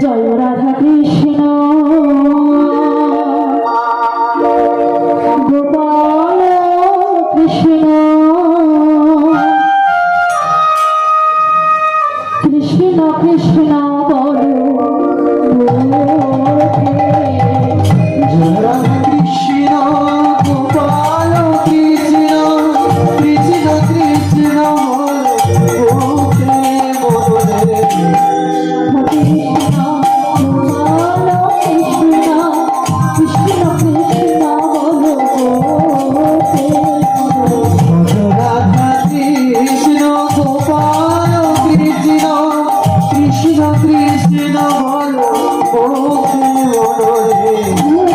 জয় রাধা কৃষ্ণ গোপাল কৃষ্ণ কৃষ্ণ কৃষ্ণ বলো জয় রাধা কৃষ্ণ গোপাল কৃষ্ণ কৃষ্ণ কৃষ্ণ বলো কৃষ্ণ কৃষ্ণ বলো